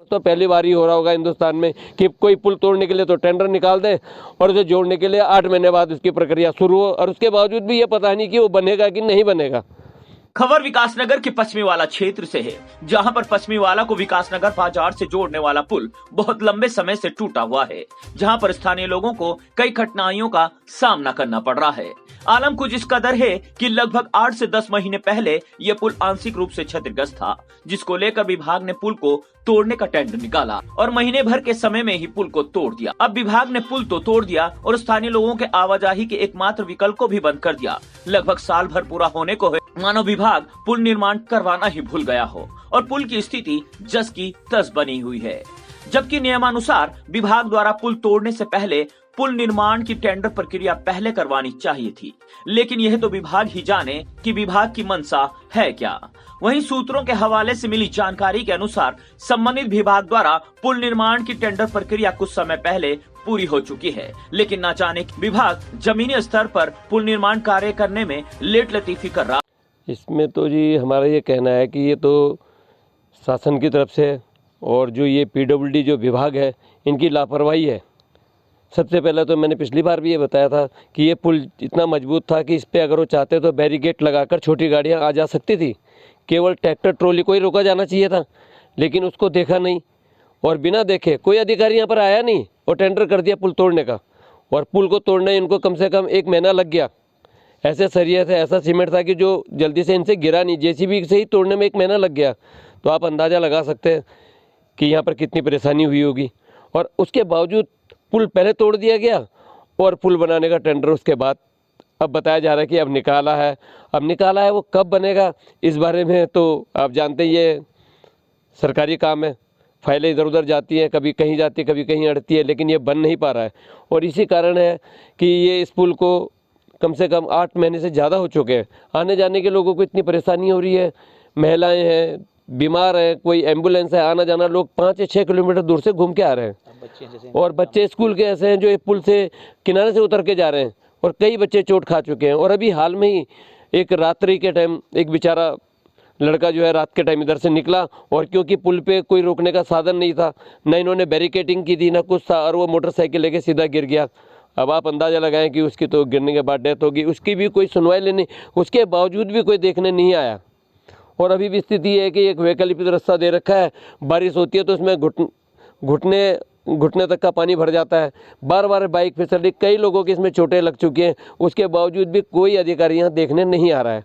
तो पहली बार ही हो रहा होगा हिंदुस्तान में कि कोई पुल तोड़ने के लिए तो टेंडर निकाल दे और उसे जोड़ने के लिए 8 महीने बाद उसकी प्रक्रिया शुरू हो, और उसके बावजूद भी ये पता नहीं कि वो बनेगा कि नहीं बनेगा। खबर विकासनगर के पश्चिमी वाला क्षेत्र से है, जहां पर पश्चिमी वाला को विकासनगर बाजार से जोड़ने वाला पुल बहुत लंबे समय से टूटा हुआ है, जहां पर स्थानीय लोगों को कई कठिनाइयों का सामना करना पड़ रहा है। आलम कुछ इस कदर है कि लगभग 8 से 10 महीने पहले ये पुल आंशिक रूप से क्षतिग्रस्त था, जिसको लेकर विभाग ने पुल को तोड़ने का टेंडर निकाला और महीने भर के समय में ही पुल को तोड़ दिया। अब विभाग ने पुल तो तोड़ दिया और स्थानीय लोगों के आवाजाही के एकमात्र विकल्प को भी बंद कर दिया। लगभग साल भर पूरा होने को है, मानो विभाग पुल निर्माण करवाना ही भूल गया हो और पुल की स्थिति जस की तस बनी हुई है। जबकि नियमानुसार विभाग द्वारा पुल तोड़ने से पहले पुल निर्माण की टेंडर प्रक्रिया पहले करवानी चाहिए थी, लेकिन यह तो विभाग ही जाने कि विभाग की मंशा है क्या। वहीं सूत्रों के हवाले से मिली जानकारी के अनुसार संबंधित विभाग द्वारा पुल निर्माण की टेंडर प्रक्रिया कुछ समय पहले पूरी हो चुकी है, लेकिन न जाने विभाग जमीनी स्तर पर पुल निर्माण कार्य करने में लेट लतीफी कर रहा। इसमें तो जी हमारा ये कहना है कि ये तो शासन की तरफ से और जो ये PWD जो विभाग है इनकी लापरवाही है। सबसे पहले तो मैंने पिछली बार भी ये बताया था कि ये पुल इतना मजबूत था कि इस पे अगर वो चाहते तो बैरिकेड लगाकर छोटी गाड़ियां आ जा सकती थी, केवल ट्रैक्टर ट्रॉली को ही रोका जाना चाहिए था, लेकिन उसको देखा नहीं और बिना देखे कोई अधिकारी यहाँ पर आया नहीं और टेंडर कर दिया पुल तोड़ने का। और पुल को तोड़ने इनको कम से कम 1 महीना लग गया। ऐसे सरिये थे, ऐसा सीमेंट था कि जो जल्दी से इनसे गिरा नहीं, JCB से ही तोड़ने में 1 महीना लग गया। तो आप अंदाज़ा लगा सकते हैं कि यहाँ पर कितनी परेशानी हुई होगी। और उसके बावजूद पुल पहले तोड़ दिया गया और पुल बनाने का टेंडर उसके बाद अब बताया जा रहा है कि अब निकाला है। अब निकाला है, वो कब बनेगा इस बारे में तो आप जानते ही, ये सरकारी काम है, फाइलें इधर उधर जाती हैं, कभी कहीं जाती है कभी कहीं अड़ती है, लेकिन ये बन नहीं पा रहा है। और इसी कारण है कि ये इस पुल को कम से कम 8 महीने से ज़्यादा हो चुके हैं। आने जाने के लोगों को इतनी परेशानी हो रही है, महिलाएं हैं, बीमार हैं, कोई एम्बुलेंस है, आना जाना, लोग 5 या 6 किलोमीटर दूर से घूम के आ रहे हैं। और बच्चे स्कूल के ऐसे हैं जो ये पुल से किनारे से उतर के जा रहे हैं और कई बच्चे चोट खा चुके हैं। और अभी हाल में ही एक रात्रि के टाइम एक बेचारा लड़का जो है रात के टाइम इधर से निकला और क्योंकि पुल पे कोई रोकने का साधन नहीं था, न इन्होंने बैरिकेटिंग की थी, न कुछ था, और वो मोटरसाइकिल लेके सीधा गिर गया। अब आप अंदाज़ा लगाएं कि उसकी तो गिरने के बाद डेथ होगी, उसकी भी कोई सुनवाई लेनी, उसके बावजूद भी कोई देखने नहीं आया। और अभी भी स्थिति है कि एक वैकल्पिक रास्ता दे रखा है, बारिश होती है तो उसमें घुटने तक का पानी भर जाता है, बार बार बाइक फिसली, कई लोगों की इसमें चोटें लग चुकी हैं, उसके बावजूद भी कोई अधिकारी यहाँ देखने नहीं आ रहा है।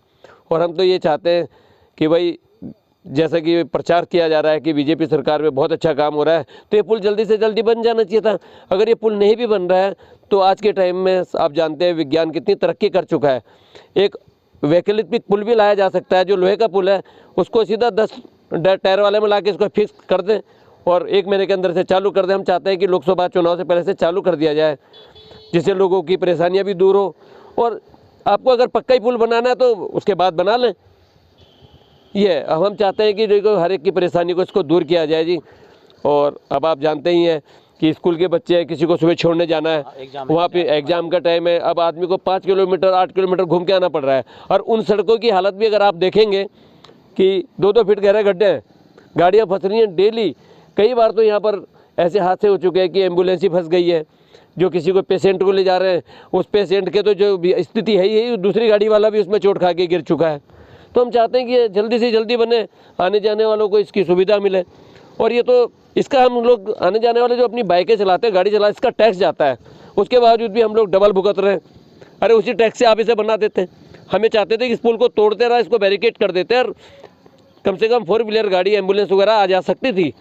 और हम तो ये चाहते हैं कि भाई जैसा कि प्रचार किया जा रहा है कि BJP सरकार में बहुत अच्छा काम हो रहा है, तो ये पुल जल्दी से जल्दी बन जाना चाहिए था। अगर ये पुल नहीं भी बन रहा है तो आज के टाइम में आप जानते हैं विज्ञान कितनी तरक्की कर चुका है, एक वैकल्पिक पुल भी लाया जा सकता है। जो लोहे का पुल है उसको सीधा 10 टायर वाले में ला के इसको फिक्स कर दें और 1 महीने के अंदर से चालू कर दें। हम चाहते हैं कि लोकसभा चुनाव से पहले से चालू कर दिया जाए, जिससे लोगों की परेशानियाँ भी दूर हो। और आपको अगर पक्का ही पुल बनाना है तो उसके बाद बना लें। ये अब हम चाहते हैं कि देखो हर एक की परेशानी को इसको दूर किया जाए जी। और अब आप जानते ही हैं कि स्कूल के बच्चे हैं, किसी को सुबह छोड़ने जाना है, वहाँ पे एग्जाम का टाइम है, अब आदमी को 5 किलोमीटर 8 किलोमीटर घूम के आना पड़ रहा है। और उन सड़कों की हालत भी अगर आप देखेंगे कि 2-2 फीट गहरे गड्ढे हैं, गाड़ियाँ फंस रही हैं डेली। कई बार तो यहाँ पर ऐसे हादसे हो चुके हैं कि एम्बुलेंस ही फंस गई है, जो किसी को पेशेंट को ले जा रहे हैं, उस पेशेंट के तो जो स्थिति है ही, दूसरी गाड़ी वाला भी उसमें चोट खा के गिर चुका है। तो हम चाहते हैं कि ये जल्दी से जल्दी बने, आने जाने वालों को इसकी सुविधा मिले। और ये तो इसका हम लोग आने जाने वाले जो अपनी बाइकें चलाते हैं, गाड़ी चलाते, इसका टैक्स जाता है, उसके बावजूद भी हम लोग डबल भुगत रहे हैं। अरे उसी टैक्स से आप इसे बना देते हैं। हमें चाहते थे कि इस पुल को तोड़ते रहा, इसको बैरिकेड कर देते और कम से कम 4 व्हीलर गाड़ी, एम्बुलेंस वगैरह आ जा सकती थी।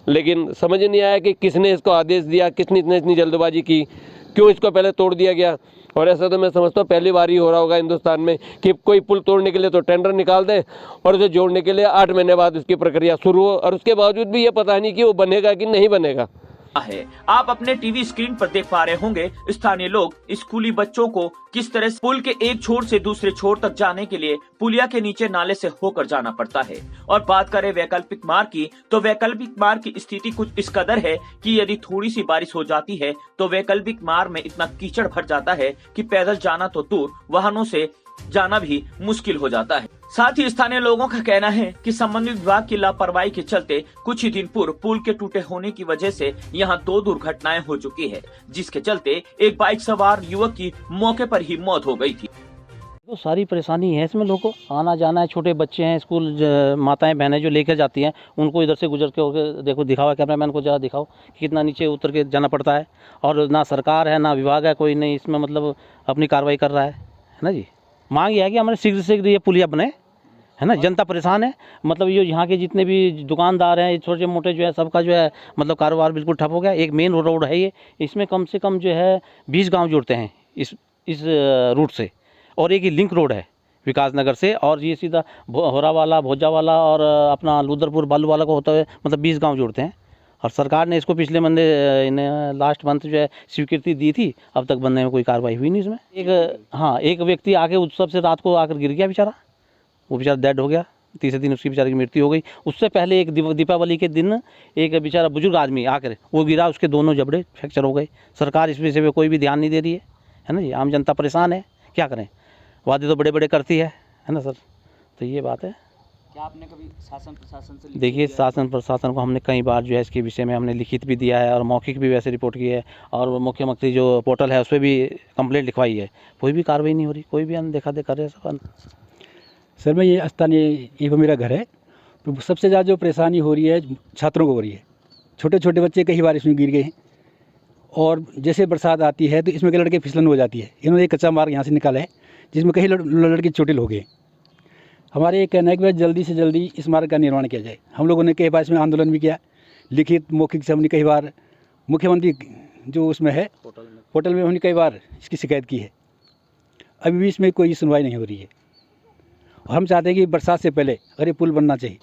लेकिन समझ नहीं आया कि किसने इसको आदेश दिया, किसने इतनी जल्दबाजी की, क्यों इसको पहले तोड़ दिया गया। और ऐसा तो मैं समझता हूँ पहली बार ही हो रहा होगा हिंदुस्तान में कि कोई पुल तोड़ने के लिए तो टेंडर निकाल दे और उसे जोड़ने के लिए 8 महीने बाद उसकी प्रक्रिया शुरू हो, और उसके बावजूद भी ये पता नहीं कि वो बनेगा कि नहीं बनेगा। है। आप अपने टीवी स्क्रीन पर देख पा रहे होंगे स्थानीय लोग स्कूली बच्चों को किस तरह पुल के एक छोर से दूसरे छोर तक जाने के लिए पुलिया के नीचे नाले से होकर जाना पड़ता है। और बात करें वैकल्पिक मार्ग की, तो वैकल्पिक मार्ग की स्थिति कुछ इस कदर है कि यदि थोड़ी सी बारिश हो जाती है तो वैकल्पिक मार्ग में इतना कीचड़ भर जाता है कि पैदल जाना तो दूर, वाहनों से जाना भी मुश्किल हो जाता है। साथ ही स्थानीय लोगों का कहना है कि संबंधित विभाग की लापरवाही के चलते कुछ ही दिन पूर्व पुल के टूटे होने की वजह से यहां 2 दुर्घटनाएं हो चुकी है, जिसके चलते एक बाइक सवार युवक की मौके पर ही मौत हो गई थी। तो सारी परेशानी है इसमें, लोगों को आना जाना है, छोटे बच्चे हैं, स्कूल माताएं बहनें जो लेकर जाती हैं उनको इधर से गुजर के होकर देखो, दिखाओ कैमरामैन को जरा दिखाओ कि कितना नीचे उतर के जाना पड़ता है। और ना सरकार है ना विभाग है, कोई नहीं इसमें मतलब अपनी कार्रवाई कर रहा है ना जी। मांग ये है कि हमारे शीघ्र से शीघ्र ये पुलिया बने, है ना। जनता परेशान है, मतलब ये यहाँ के जितने भी दुकानदार हैं छोटे मोटे जो है सबका जो है मतलब कारोबार बिल्कुल ठप हो गया। एक मेन रोड है ये, इसमें कम से कम जो है 20 गाँव जुड़ते हैं इस रूट से, और एक ही लिंक रोड है विकास नगर से, और ये सीधा होरा वाला, भोजा वाला और अपना लुदरपुर बालू वाला को होता है, मतलब 20 गांव जुड़ते हैं। और सरकार ने इसको पिछले लास्ट मंथ जो है स्वीकृति दी थी, अब तक बनने में कोई कार्रवाई हुई नहीं इसमें। एक व्यक्ति आके उत्सव से रात को आकर गिर गया बेचारा, वो बेचारा डेड हो गया, तीसरे दिन उसकी बेचारे की मृत्यु हो गई। उससे पहले एक दीपावली के दिन एक बेचारा बुजुर्ग आदमी आकर वो गिरा, उसके दोनों जबड़े फ्रैक्चर हो गए। सरकार इस विषय पर कोई भी ध्यान नहीं दे रही है ना जी। आम जनता परेशान है, क्या करें, वादे तो बड़े बड़े करती है ना सर। तो ये बात है। क्या आपने कभी शासन प्रशासन से देखिए, शासन प्रशासन को हमने कई बार जो है इसके विषय में हमने लिखित भी दिया है और मौखिक भी वैसे रिपोर्ट की है, और मुख्यमंत्री जो पोर्टल है उस पर भी कंप्लेंट लिखवाई है, कोई भी कार्रवाई नहीं हो रही, कोई भी अनदेखा कर रहे हैं सर। मैं ये स्थानीय ये मेरा घर है, तो सबसे ज़्यादा जो परेशानी हो रही है छात्रों को हो रही है। छोटे छोटे बच्चे कई बार इसमें गिर गए हैं, और जैसे बरसात आती है तो इसमें के लड़के फिसलन हो जाती है। इन्होंने एक कच्चा मार्ग यहाँ से निकाला है जिसमें कई लड़के चोटिल हो गए। हमारे ये कहना है कि जल्दी से जल्दी इस मार्ग का निर्माण किया जाए। हम लोगों ने कई बार इसमें आंदोलन भी किया, लिखित मौखिक से हमने कई बार मुख्यमंत्री जो उसमें है पोर्टल में हमने कई बार इसकी शिकायत की है, अभी भी इसमें कोई सुनवाई नहीं हो रही है। और हम चाहते हैं कि बरसात से पहले अगर ये पुल बनना चाहिए।